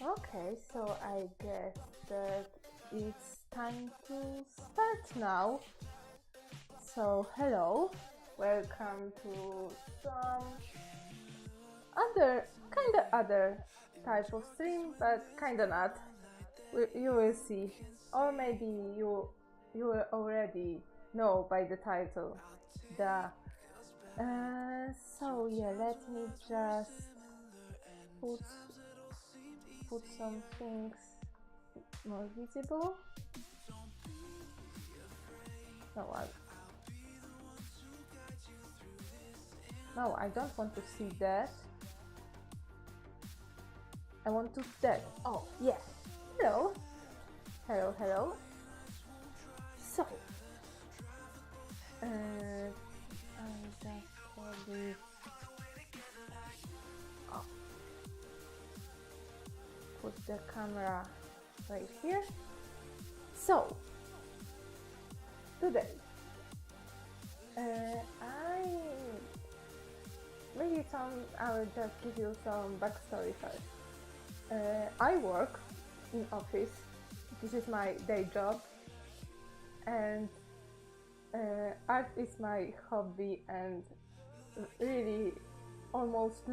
Okay, so I guess that it's time to start now. So hello, welcome to some other type of stream, but kinda not. You will see, or maybe you will already know by the title. The so yeah, let me just put some things more visible. No, I don't want to see that. I want to that. Oh, yeah. Hello. Hello, hello. So, I just probably put the camera right here. So, today, I will just give you some backstory first. I work in office. This is my day job, and art is my hobby and really almost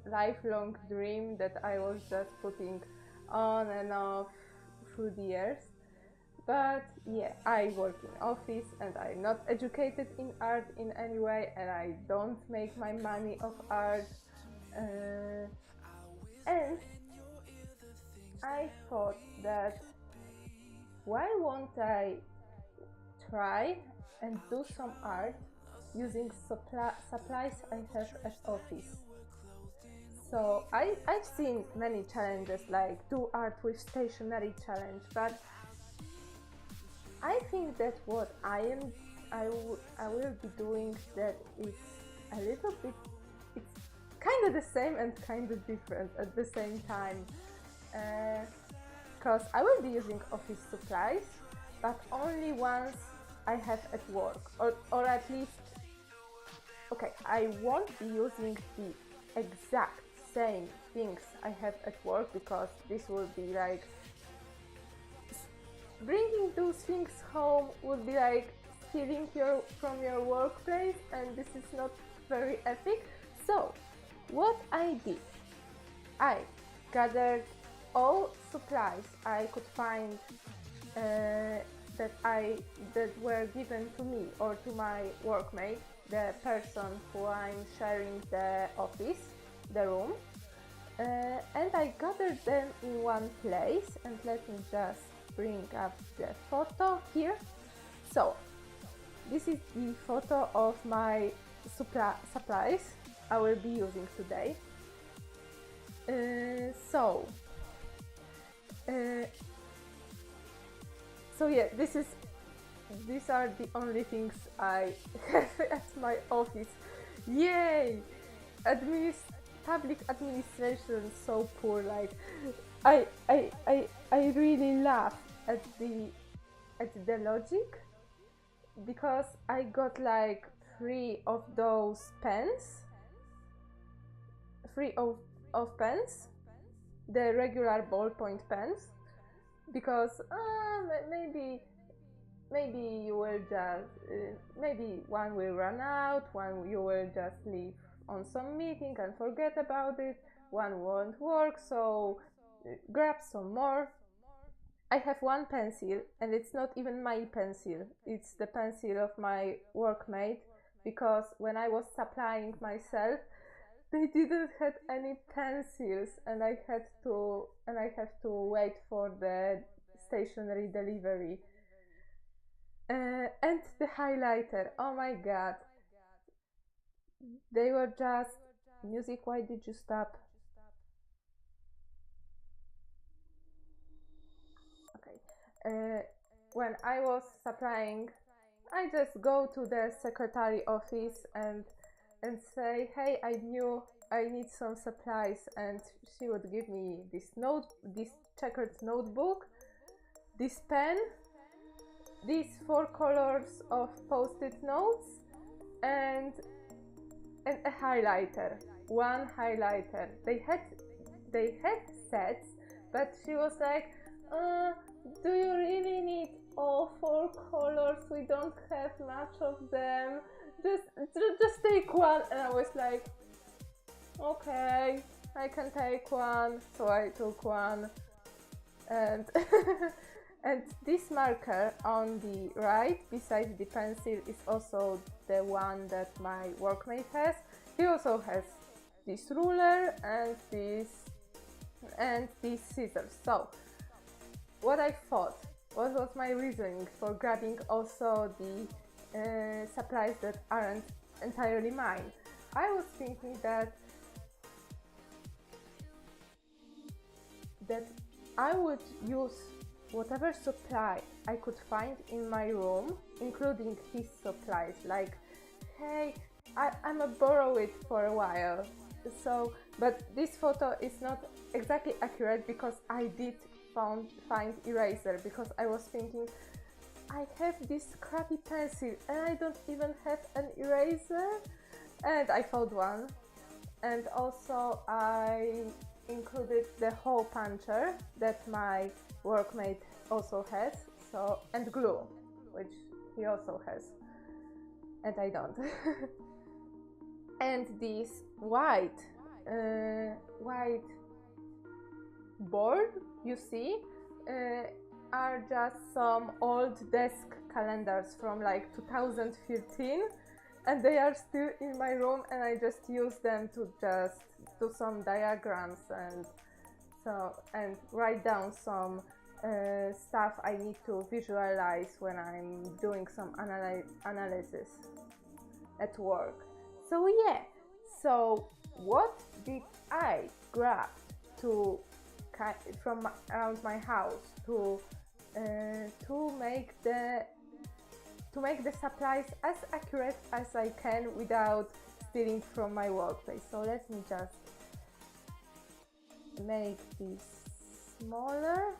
lifelong dream that I was just putting on and off through the years. But yeah, I work in office and I'm not educated in art in any way, and I don't make my money off art. And I thought that why won't I try and do some art using supplies I have at office. So I've seen many challenges like do art with stationery challenge, but I think that what I will be doing that is a little bit, it's kind of the same and kind of different at the same time, because I will be using office supplies, but only once I have at work, or at least, okay, I won't be using the exact same things I have at work, because this will be like bringing those things home would be like stealing from your workplace, and this is not very ethic. So what I did, I gathered all supplies I could find that were given to me or to my workmate, the person who I'm sharing the office, the room, and I gathered them in one place. And let me just bring up the photo here. So this is the photo of my supplies I will be using today. So yeah, these are the only things I have at my office. Yay! Public administration so poor. Like I really laugh at the logic, because I got like 3 of those pens, the regular ballpoint pens, because maybe you will just maybe one will run out, one you will just leave on some meeting and forget about it, one won't work, so grab some more. I have one pencil, and it's not even my pencil, it's the pencil of my workmate, because when I was supplying myself, they didn't have any pencils, and I have to wait for the stationery delivery. And the highlighter, oh my god, they were just music. Why did you stop? Okay. When I was supplying, I just go to the secretary office and say, hey, I need some supplies, and she would give me this checkered notebook this pen, these 4 colors of post-it notes, and a highlighter, one highlighter. They had sets, but she was like, do you really need all 4 colors? We don't have much of them. Just take one. And I was like, okay, I can take one. So I took one, and and this marker on the right beside the pencil is also the one that my workmate has. He also has this ruler and these scissors. So what I thought, what was my reasoning for grabbing also the supplies that aren't entirely mine? I was thinking that I would use whatever supply I could find in my room, including his supplies, like, hey, I'ma borrow it for a while. So, but this photo is not exactly accurate because I did find eraser, because I was thinking, I have this crappy pencil and I don't even have an eraser, and I found one. And also I included the hole puncher that my workmate also has, so, and glue, which he also has and I don't. And this white board you see are just some old desk calendars from like 2015, and they are still in my room, and I just use them to just do some diagrams and write down some stuff I need to visualize when I'm doing some analysis at work. So yeah, so what did I grab from around my house to make the supplies as accurate as I can without stealing from my workplace? So let me just make this smaller.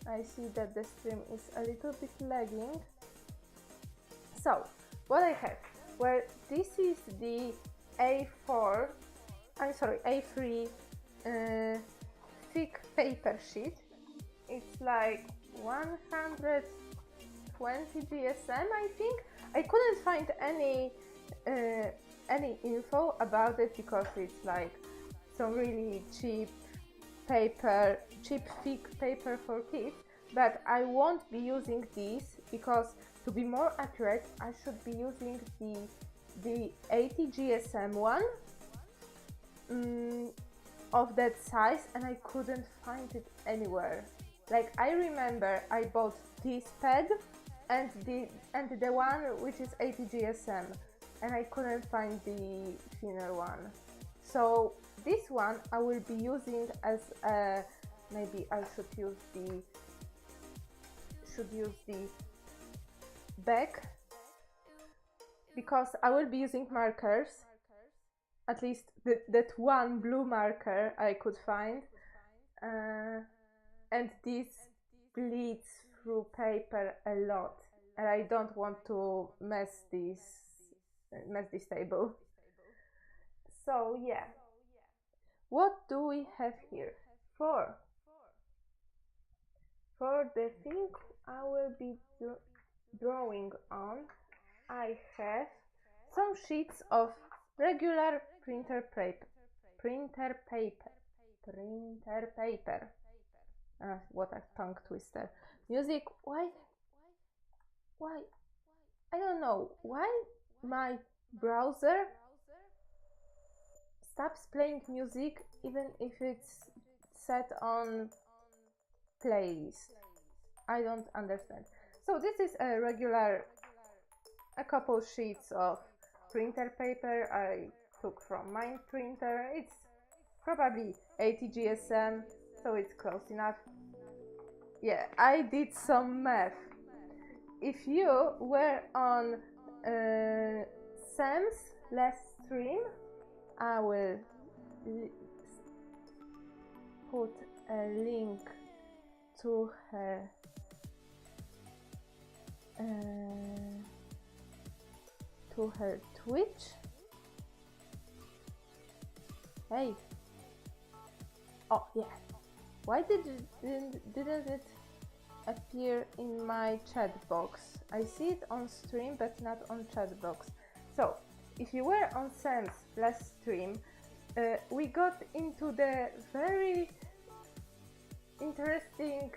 I see that the stream is a little bit lagging. So what I have, well, this is the A3 thick paper sheet. It's like 120 GSM, I think. I couldn't find any info about it because it's like some really cheap thick paper for kids, but I won't be using these because, to be more accurate, I should be using the 80 GSM one of that size, and I couldn't find it anywhere. Like, I remember I bought this pad and the one which is 80 GSM, and I couldn't find the thinner one. So this one I will be using as a, maybe I should use the back, because I will be using markers, at least that one blue marker I could find, and this bleeds through paper a lot, and I don't want to mess this table. So yeah, what do we have here? For the thing I will be drawing on, I have some sheets of regular printer paper. What a tongue twister. Music, why? I don't know why my browser stops playing music even if it's set on playlist. I don't understand. So this is a couple sheets of printer paper I took from my printer. It's probably 80 GSM, so it's close enough. Yeah, I did some math. If you were on Sam's last stream, I will put a link to her to her Twitch. Hey. Oh yeah. Why didn't it appear in my chat box? I see it on stream but not on chat box. So if you were on Sam's last stream, we got into the very interesting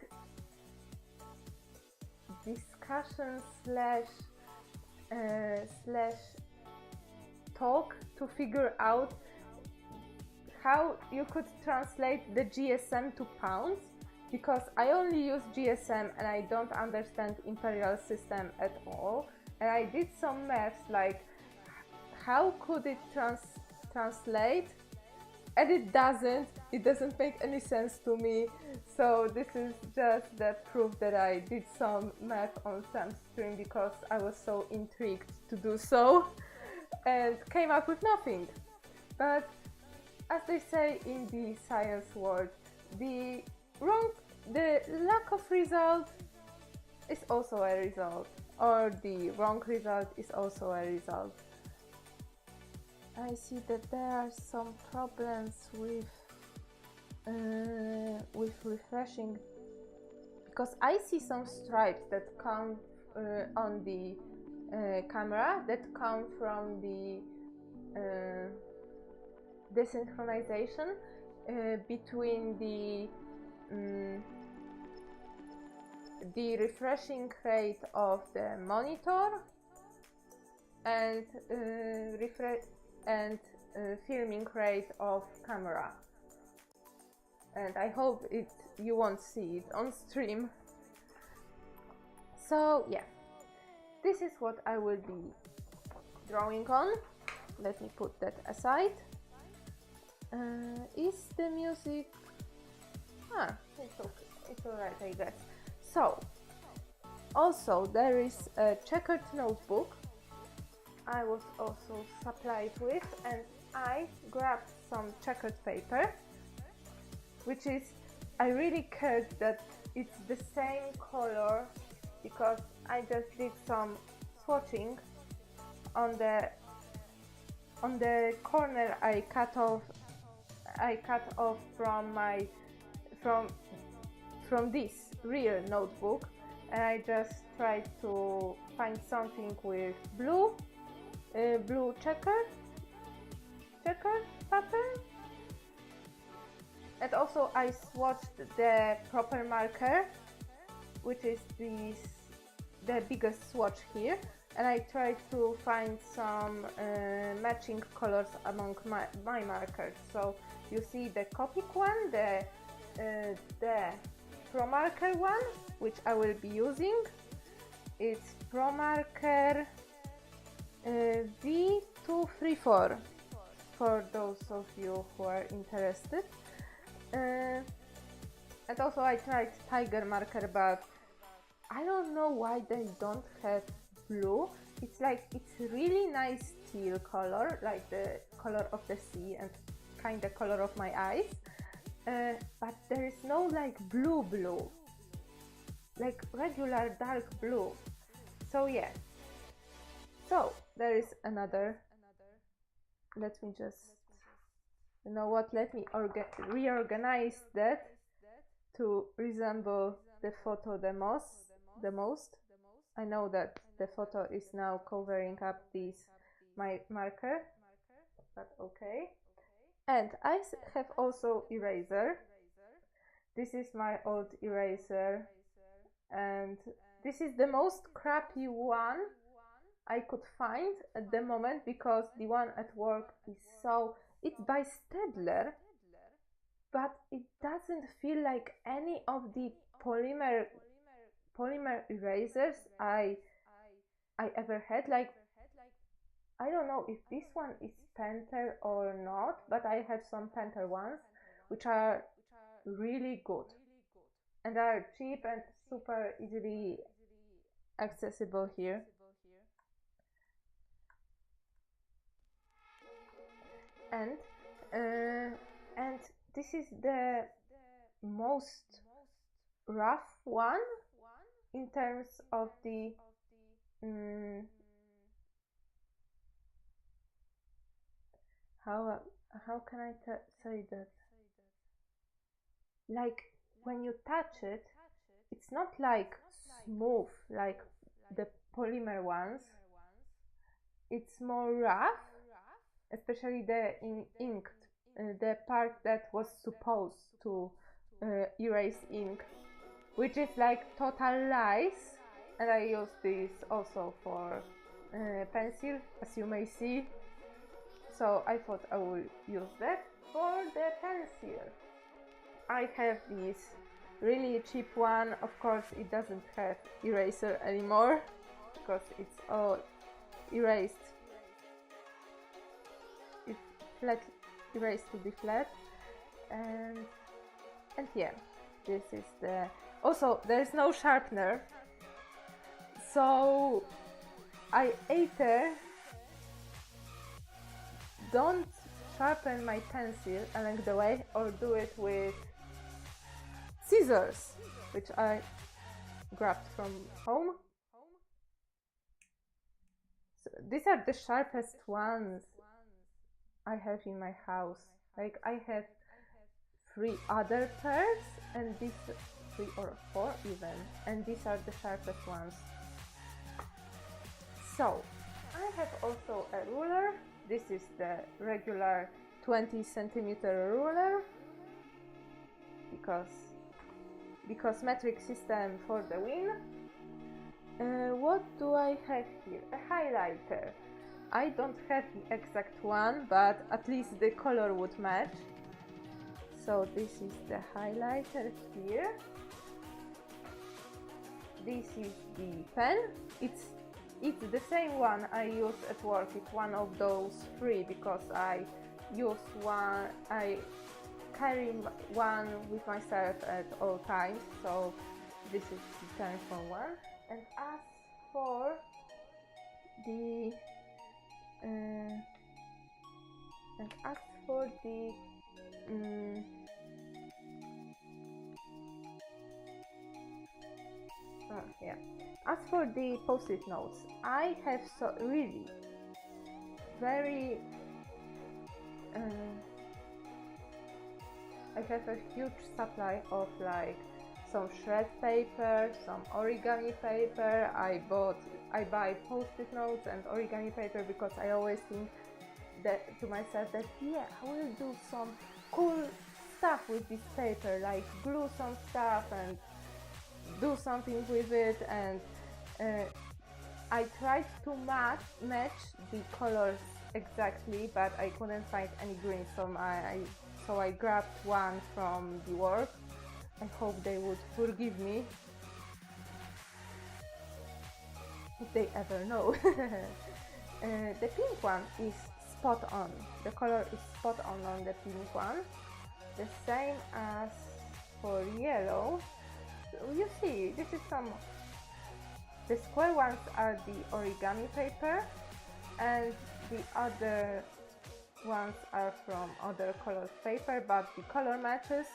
discussion slash talk to figure out how you could translate the GSM to pounds, because I only use GSM and I don't understand imperial system at all, and I did some maths like how could it translate, and it doesn't make any sense to me. So this is just the proof that I did some math on some stream because I was so intrigued to do so and came up with nothing. But as they say in the science world, the lack of result is also a result, or the wrong result is also a result. I see that there are some problems with refreshing, because I see some stripes that come on the camera that come from the desynchronization between the refreshing rate of the monitor and filming rate of camera, and I hope you won't see it on stream. So yeah, this is what I will be drawing on. Let me put that aside. Is the music... it's okay. It's alright, I guess. So, also there is a checkered notebook I was also supplied with, and I grabbed some checkered paper, which is... I really cared that it's the same color because I just did some swatching on the corner I cut off from this real notebook, and I just tried to find something with blue checker pattern, and also I swatched the proper marker, which is the biggest swatch here, and I tried to find some matching colors among my markers. So you see the Copic one, the Pro Marker one, which I will be using. It's Pro Marker V234 for those of you who are interested. And also I tried Tiger marker, but I don't know why they don't have blue. It's really nice teal color, like the color of the sea and kind of color of my eyes, but there is no like blue, like regular dark blue. So yeah, so there is another. Let me just, you know what, let me reorganize that to resemble the photo the most. I know that the photo is now covering up my marker, but okay. And I have also eraser. This is my old eraser, and this is the most crappy one I could find at the moment, because the one at work is it's by Staedtler, but it doesn't feel like any of the polymer erasers I ever had. Like, I don't know if this one is Pentel or not, but I have some Pentel ones which are really good and are cheap and super easily accessible here. And this is the most rough one in terms of the mm, how how can I say that? Like when you touch it, it's not like smooth like the polymer ones. It's more rough, especially the inked, the part that was supposed to erase ink, which is like total lies. And I use this also for pencil, as you may see. So I thought I will use that for the pencil. I have this really cheap one. Of course, it doesn't have eraser anymore because it's all erased. It's flat, erased to be flat, and yeah, this is the. Also, there's no sharpener, so I either don't sharpen my pencil along the way or do it with scissors, which I grabbed from home. So these are the sharpest ones I have in my house. Like I have 3 other pairs, and these 3 or 4 even, and these are the sharpest ones. So I have also a ruler. This is the regular 20 centimeter ruler because metric system for the win. What do I have here? A highlighter. I don't have the exact one, but at least the color would match. So this is the highlighter here. This is the pen. It's the same one I use at work. It's one of those 3 because I use one. I carry one with myself at all times. So this is the time for one. And as for the yeah. As for the post-it notes, I have really very I have a huge supply of like some shred paper, some origami paper. I buy post-it notes and origami paper because I always think that to myself that yeah, I will do some cool stuff with this paper, like glue some stuff and do something with it. And I tried to match the colors exactly, but I couldn't find any green, so I grabbed one from the work. I hope they would forgive me, if they ever know. The pink one is spot on. The color is spot on the pink one. The same as for yellow. You see, this is some. The square ones are the origami paper, and the other ones are from other colors paper, but the color matches.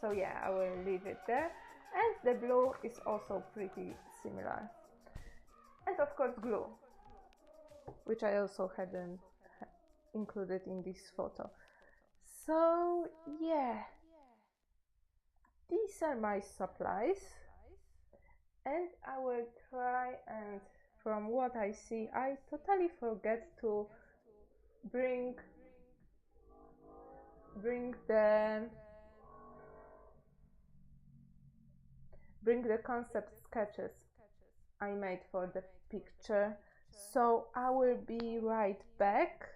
So yeah, I will leave it there. And the blue is also pretty similar. And of course glue, which I also hadn't included in this photo. So yeah, these are my supplies, and I will try, and from what I see, I totally forget to bring the concept sketches I made for the picture. So I will be right back.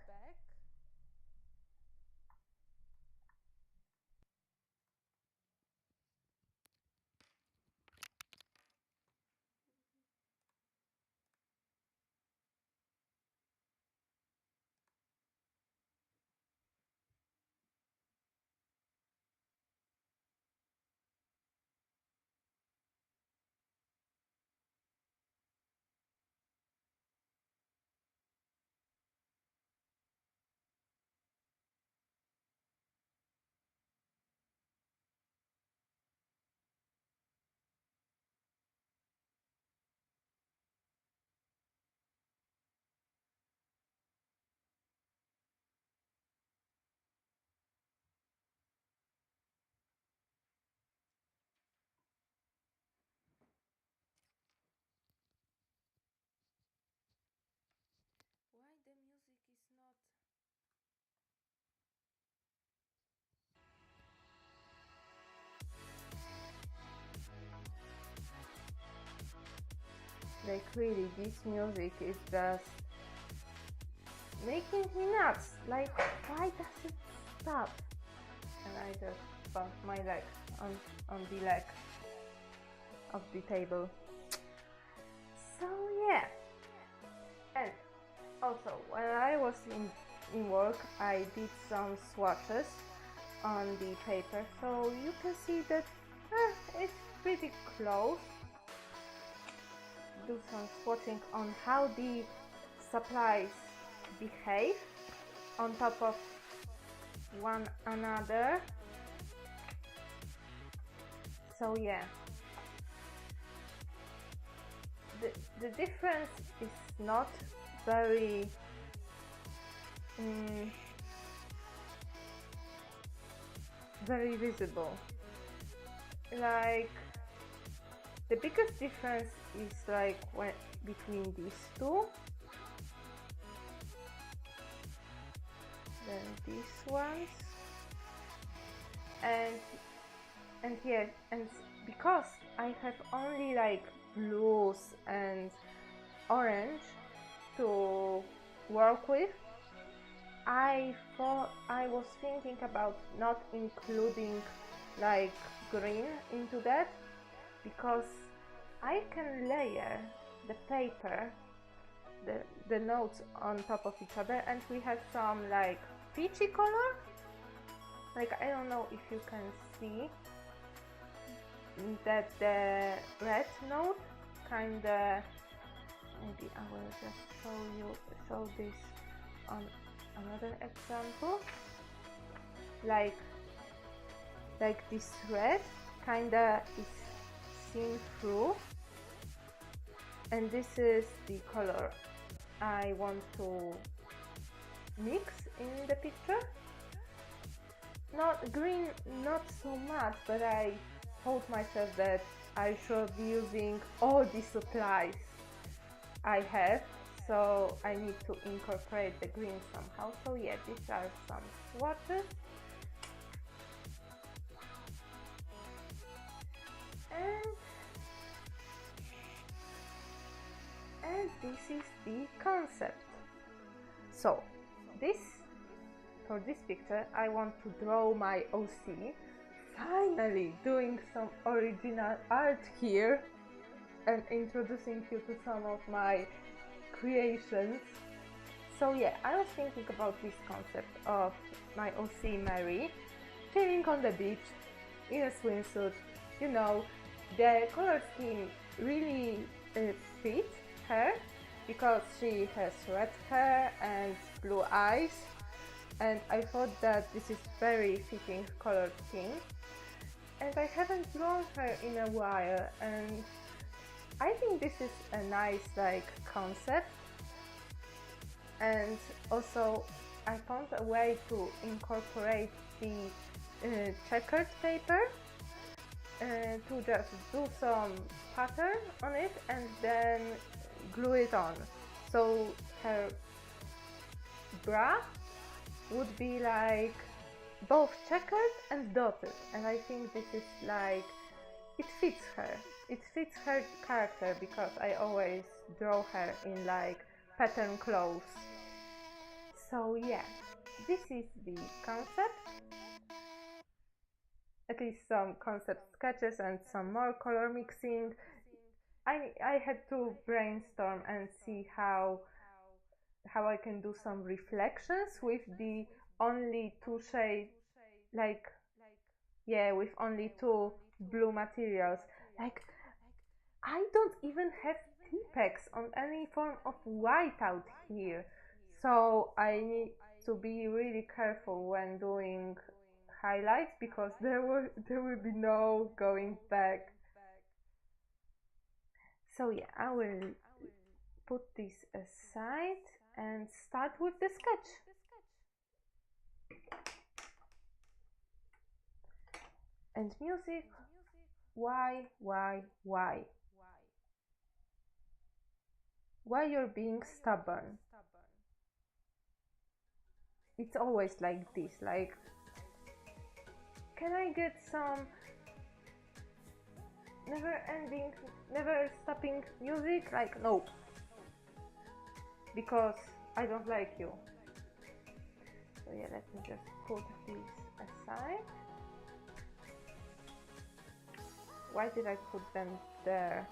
really, this music is just making me nuts. Like, why does it stop? And I just bumped my leg on the leg of the table. So yeah. And also, when I was in work, I did some swatches on the paper, so you can see that it's pretty close. Do some swatching on how the supplies behave on top of one another. So yeah, the difference is not very very visible. Like, the biggest difference is like between these two, then these ones, and yeah, and because I have only like blues and orange to work with, I was thinking about not including like green into that, because I can layer the paper, the notes on top of each other, and we have some like peachy color. Like, I don't know if you can see that the red note kinda, maybe I will just show this on another example. Like this red kinda is seen through, and this is the color I want to mix in the picture. Not green, not so much, but I told myself that I should be using all the supplies I have, so I need to incorporate the green somehow. So yeah, these are some swatches. And this is the concept. So for this picture I want to draw my OC, finally doing some original art here and introducing you to some of my creations. So yeah, I was thinking about this concept of my OC Mary chilling on the beach in a swimsuit. You know, the color scheme really fits her because she has red hair and blue eyes, and I thought that this is very fitting color scheme. And I haven't drawn her in a while, and I think this is a nice like concept. And also I found a way to incorporate the checkered paper to just do some pattern on it and then glue it on. So her bra would be like both checkered and dotted, and I think this is like, it fits her character, because I always draw her in like pattern clothes. So yeah, this is the concept, at least some concept sketches and some more color mixing. I had to brainstorm and see how I can do some reflections with the only two shades, like, yeah, with only two blue materials. Like, I don't even have T-Pex on any form of whiteout here, so I need to be really careful when doing highlights, because there will be no going back. So yeah, I will put this aside and start with the sketch. And music, why? Why you're being stubborn? It's always like this, like, can I get some never ending, never stopping music, like nope, because I don't like you. So yeah, let me just put these aside. Why did I put them there?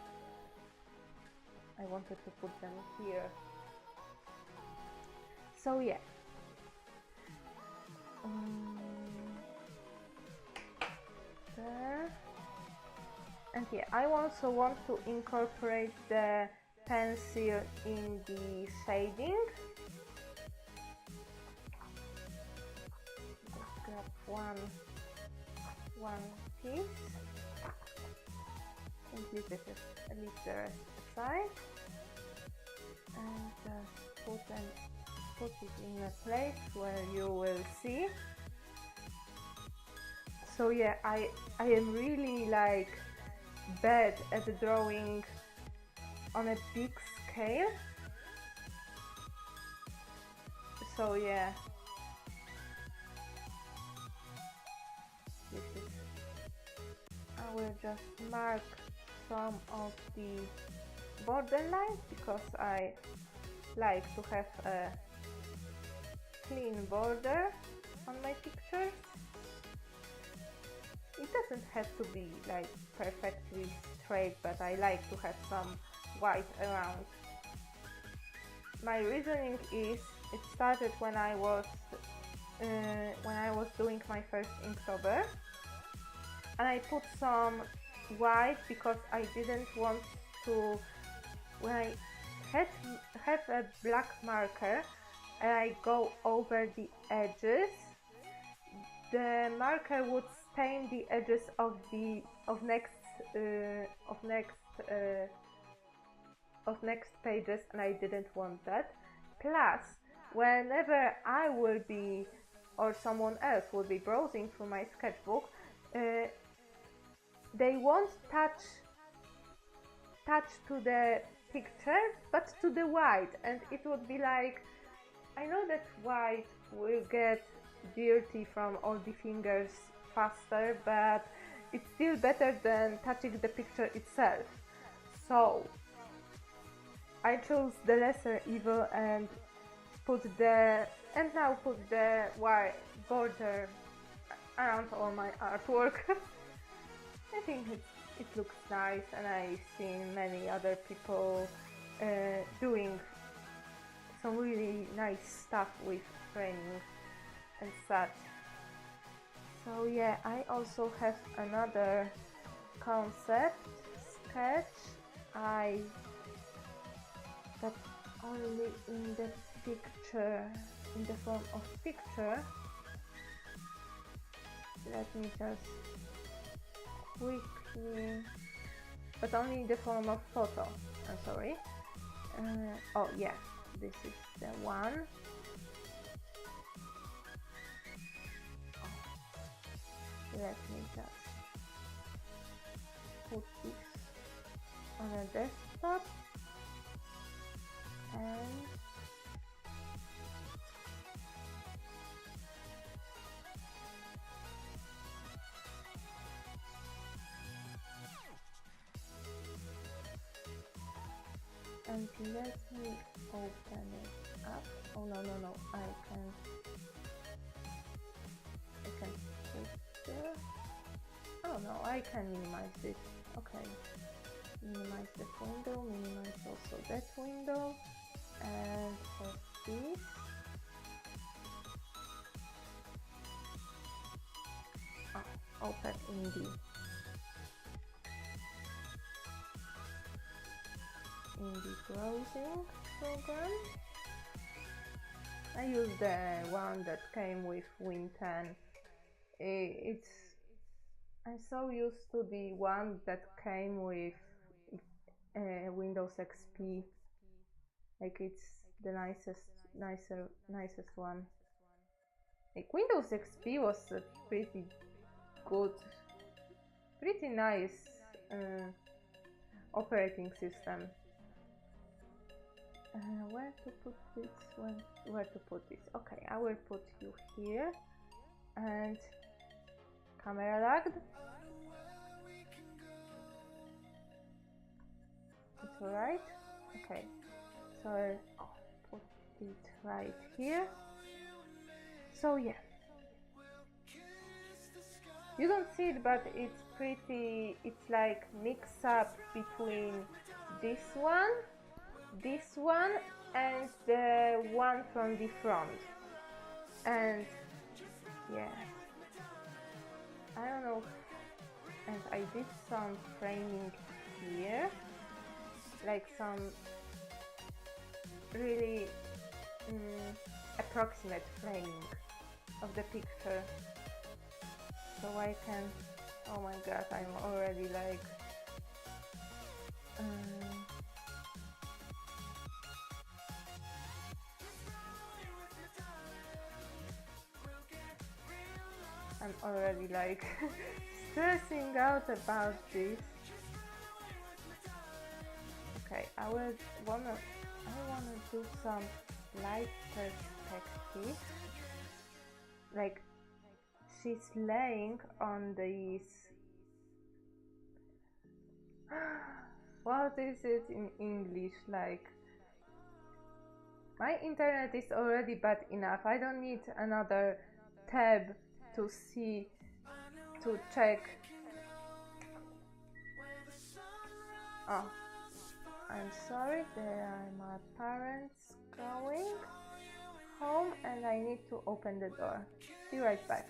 I wanted to put them here. So yeah. There. And yeah, I also want to incorporate the pencil in the shading. Just grab one piece and leave the rest aside, and just put it in a place where you will see. So yeah, I am really like bad at drawing on a big scale. So yeah, I will just mark some of the borderlines because I like to have a clean border on my pictures. It doesn't have to be like perfectly straight, but I like to have some white around. My reasoning is it started when I was doing my first Inktober, and I put some white because I didn't want to, when I have a black marker and I go over the edges, the marker would stain the edges of next pages, and I didn't want that. Plus, whenever I will be, or someone else will be browsing through my sketchbook, they won't touch to the picture, but to the white, and it would be like, I know that white will get dirty from all the fingers faster, but it's still better than touching the picture itself. So I chose the lesser evil and now put the white border around all my artwork. I think it looks nice, and I've seen many other people doing some really nice stuff with framing and such. So yeah, I also have another concept sketch that's only in the picture, in the form of picture. Let me just quickly, but only in the form of photo. I'm sorry. Oh yeah, this is the one. Let me just put this on a desktop and let me open it up. Oh no, I can put there. Oh no, I can minimize it. Okay, minimize that window, minimize also that window, and for this, open in the browsing program. I use the one that came with Win 10. I'm so used to the one that came with Windows XP. Like, it's the nicest one. Like, Windows XP was a pretty good, pretty nice operating system. Where to put this? Where to put this? Okay, I will put you here, and camera lagged. It's alright? Okay, so I'll put it right here. So yeah, you don't see it, but it's pretty, it's like mix up between this one, and the one from the front. And yeah, I don't know, and I did some framing here, like some really approximate framing of the picture, so I can, oh my god, I'm already like I'm already like stressing out about this. Okay, I wanna do some light perspective, like she's laying on this. What is it in English? Like, my internet is already bad enough. I don't need another tab to see, to check. Oh, I'm sorry, there are my parents going home and I need to open the door. Be right back.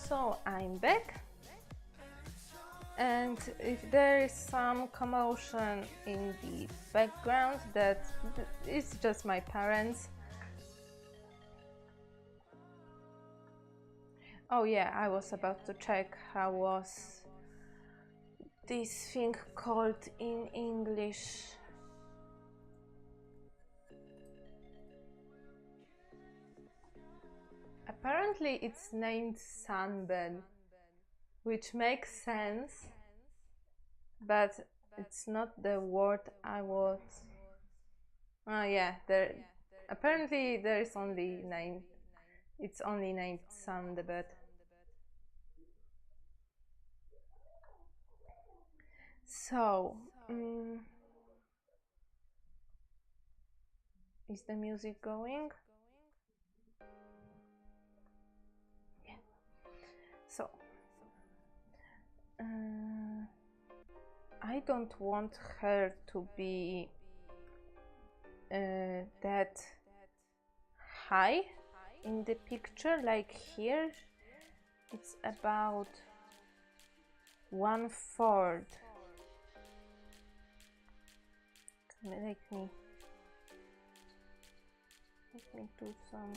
So I'm back, and if there is some commotion in the background, that it's just my parents. Oh yeah, I was about to check how was this thing called in English. Apparently it's named sunbed, which makes sense, but it's not the word I was. Oh yeah, apparently there is only nine. It's only named sunbed. So, is the music going? Yeah. So, I don't want her to be that high in the picture, like here. It's about 1/4. Let me do some.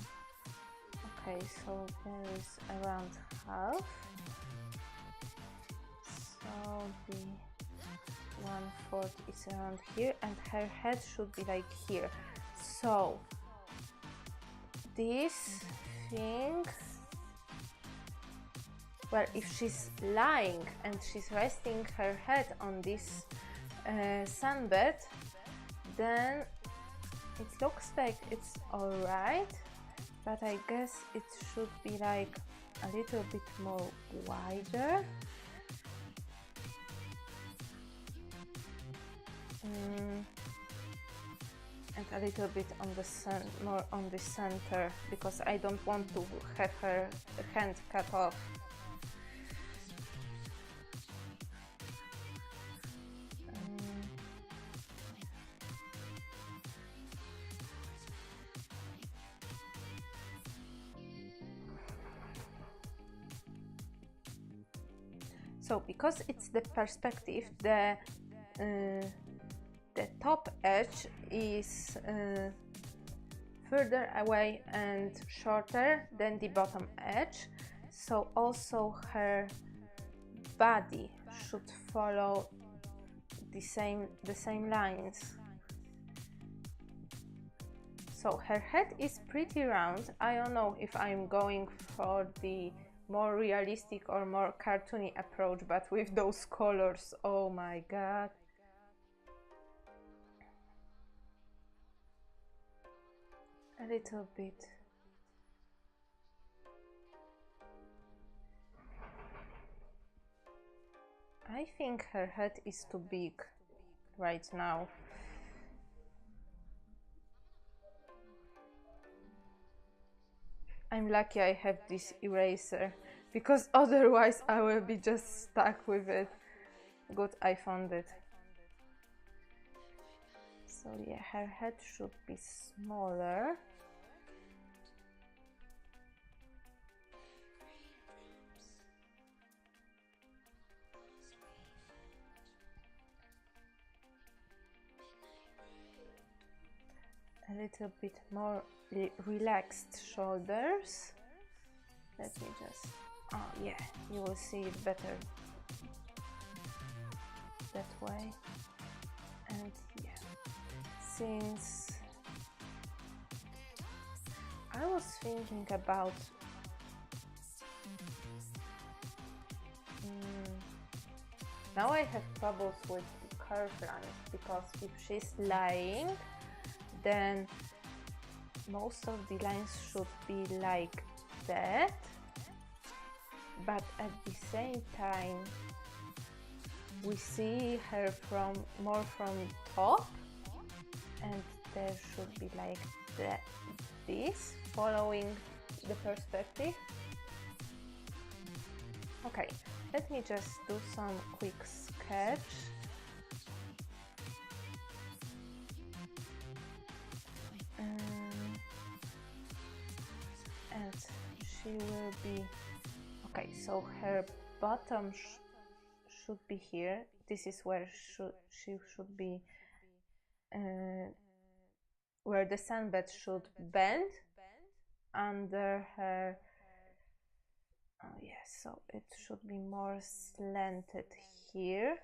Okay, so there is around half. So the 1/4 is around here, and her head should be like here. So this think, well, if she's lying and she's resting her head on this sunbed, then it looks like it's alright, but I guess it should be like a little bit more wider. And a little bit on the more on the center, because I don't want to have her hand cut off. So because it's the perspective, the top edge is further away and shorter than the bottom edge, so also her body should follow the same lines. So her head is pretty round. I don't know if I'm going for the more realistic or more cartoony approach, but with those colors, oh my god. A little bit. I think her head is too big right now. I'm lucky I have this eraser, because otherwise I will be just stuck with it. Good, I found it. So yeah, her head should be smaller. A little bit more relaxed shoulders. Let me just, oh yeah, you will see it better that way. And yeah, since I was thinking about now I have troubles with the curve line, because if she's lying, then most of the lines should be like that, but at the same time we see her more from top, and there should be like this following the perspective. Okay, let me just do some quick sketch. And she will be okay, so her bottom should be here. This is where she should be, where the sunbed should bend under her. Oh yes, so it should be more slanted here.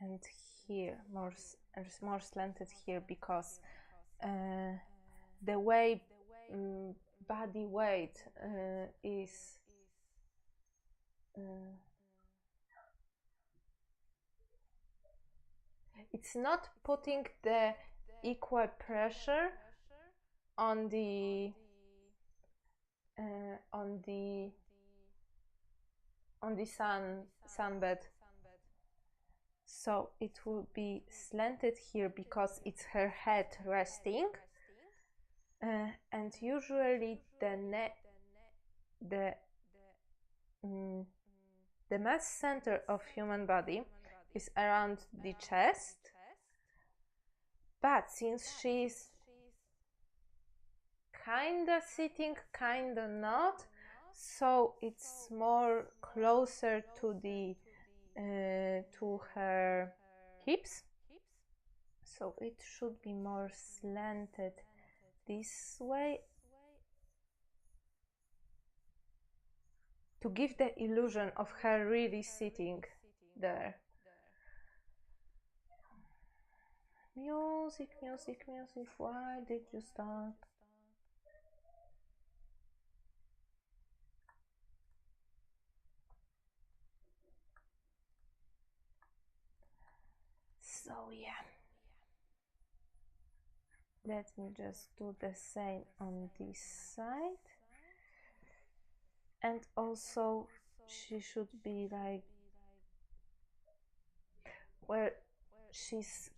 And here, more slanted here, because the way body weight is it's not putting the equal pressure on the sunbed. So it will be slanted here because it's her head resting, and usually the mass center of human body is around the chest, but since she's kinda sitting, kinda not, so it's more closer to the to her hips, so it should be more slanted this way to give the illusion of her really sitting there. Music, music, music, why did you stop? So yeah, let me just do the same on this side. And also she should be like, well, she's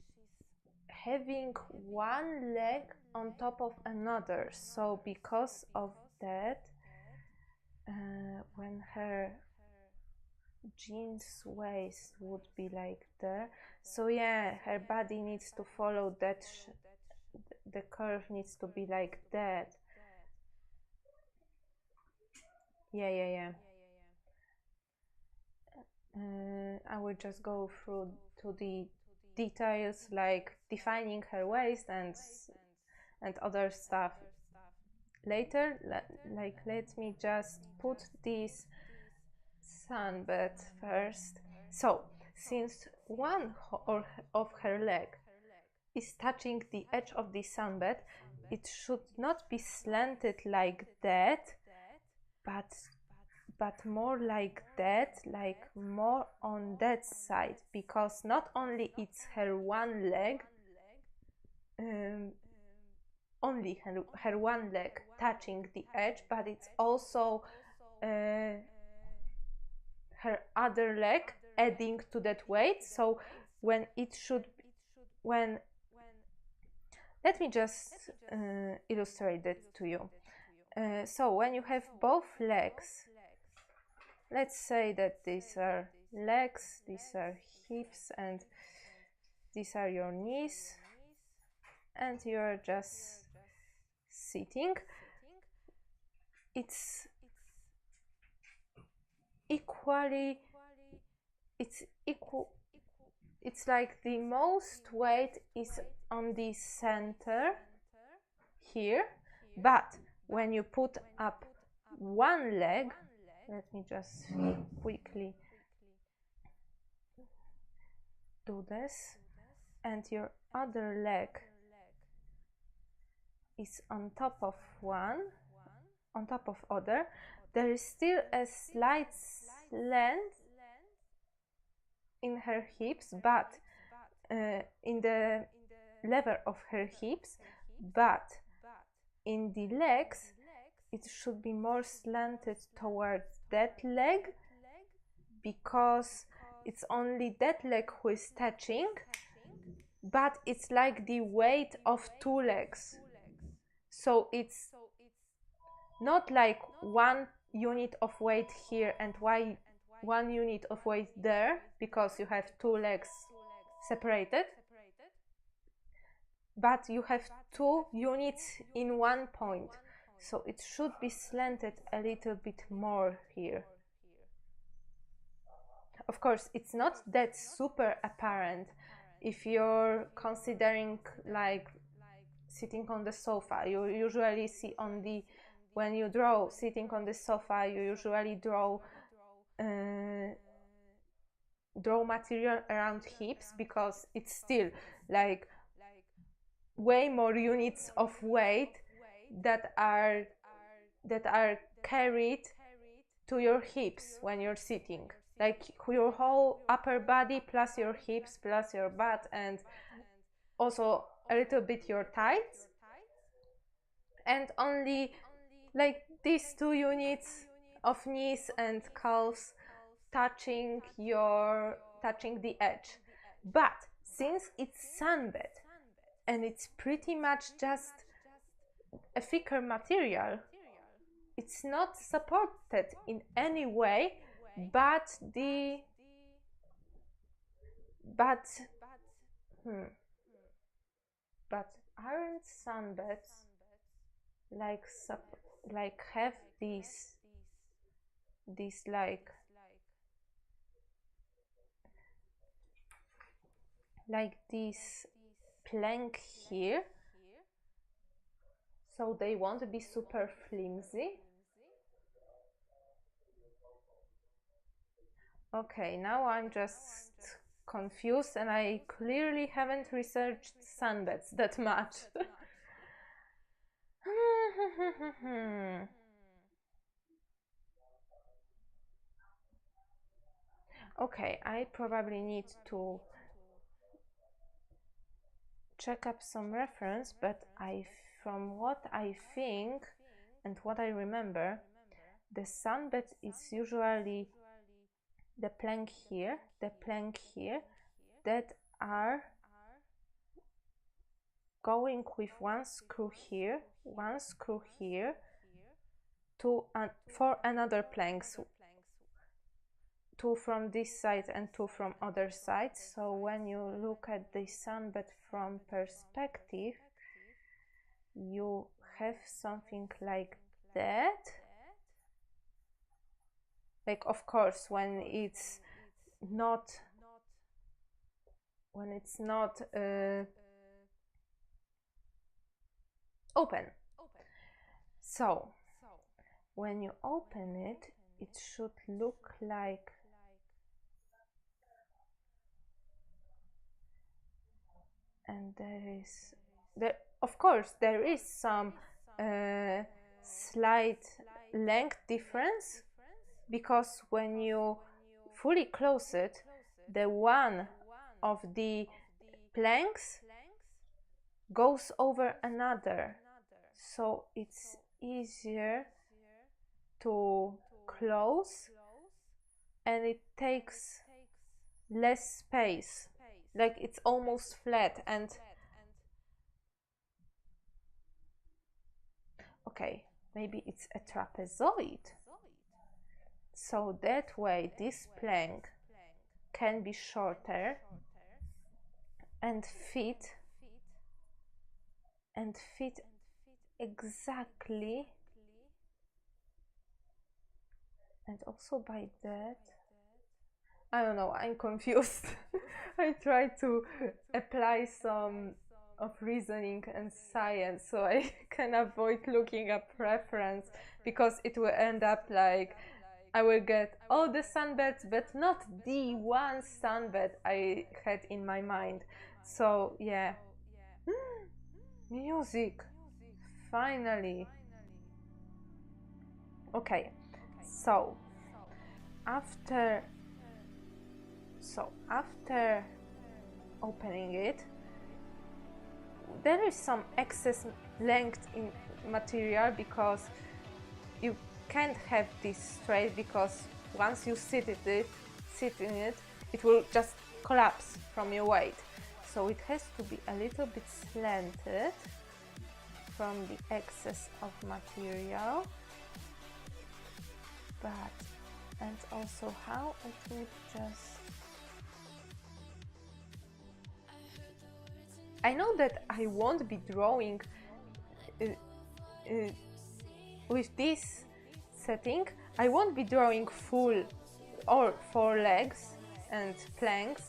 having one leg on top of another, so because of that, when her jeans waist would be like there, so yeah, her body needs to follow that, the curve needs to be like that. Yeah. I will just go through to the details, like defining her waist and other stuff later. Let me just put this sunbed first. So since one of her leg is touching the edge of the sunbed, it should not be slanted like that, but more like that, like more on that side, because not only it's her one leg, only her one leg touching the edge, but it's also her other leg adding to that weight. So when it should, when, let me just illustrate that to you. So when you have both legs, let's say that these are legs, these are hips, and these are your knees, and you're just sitting. It's equally, it's equal, it's like the most weight is on the center here, but when you put up one leg, let me just quickly do this, and your other leg is on top of one, on top of other, there is still a slight slant in her hips, but in the level of her hips, but in the legs it should be more slanted towards that leg, because it's only that leg who is touching, but it's like the weight of two legs. So it's not like one unit of weight here and one unit of weight there, because you have two legs separated, but you have two units in one point. So it should be slanted a little bit more here. Of course, it's not that super apparent if you're considering like sitting on the sofa. You usually see on the, when you draw sitting on the sofa, you usually draw material around hips, because it's still like way more units of weight that are carried to your hips when you're sitting, like your whole upper body plus your hips plus your butt, and also a little bit your thighs, and only like these two units of knees and calves touching the edge. But since it's sunbed and it's pretty much just a thicker material, it's not supported in any way, but aren't sunbeds like have these like this plank here, so they won't be super flimsy. Okay, now I'm just confused, and I clearly haven't researched sunbeds that much. Okay, I probably need to check up some reference, but from what I think and what I remember, the sunbed is usually the plank here that are going with one screw here to for another planks, two from this side and two from other side. So when you look at the sunbed from perspective, you have something like that. Like, of course, when it's not open. So when you open it, it should look like and of course there is some slight length difference, because when you fully close it, the one of the planks goes over another, so it's easier to close and it takes less space, like it's almost flat. And okay, maybe it's a trapezoid, so that way this plank can be shorter and fit exactly, and also by that, I don't know, I'm confused. I try to apply some of reasoning and science so I can avoid looking up reference, because it will end up like I will get all the sunbeds but not the one sunbed I had in my mind. So yeah. Music, finally. Okay, so after opening it, there is some excess length in material, because you can't have this straight, because once you sit in it, it will just collapse from your weight. So it has to be a little bit slanted from the excess of material, and also how it would just... I know that I won't be drawing with this setting. I won't be drawing full or 4 legs and planks,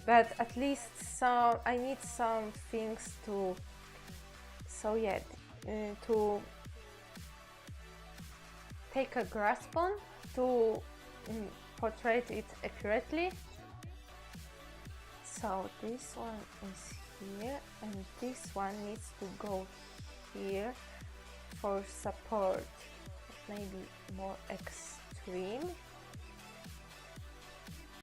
but at least I need some things to, so yeah, to take a grasp on, to portray it accurately. So this one is here, and this one needs to go here for support, maybe more extreme.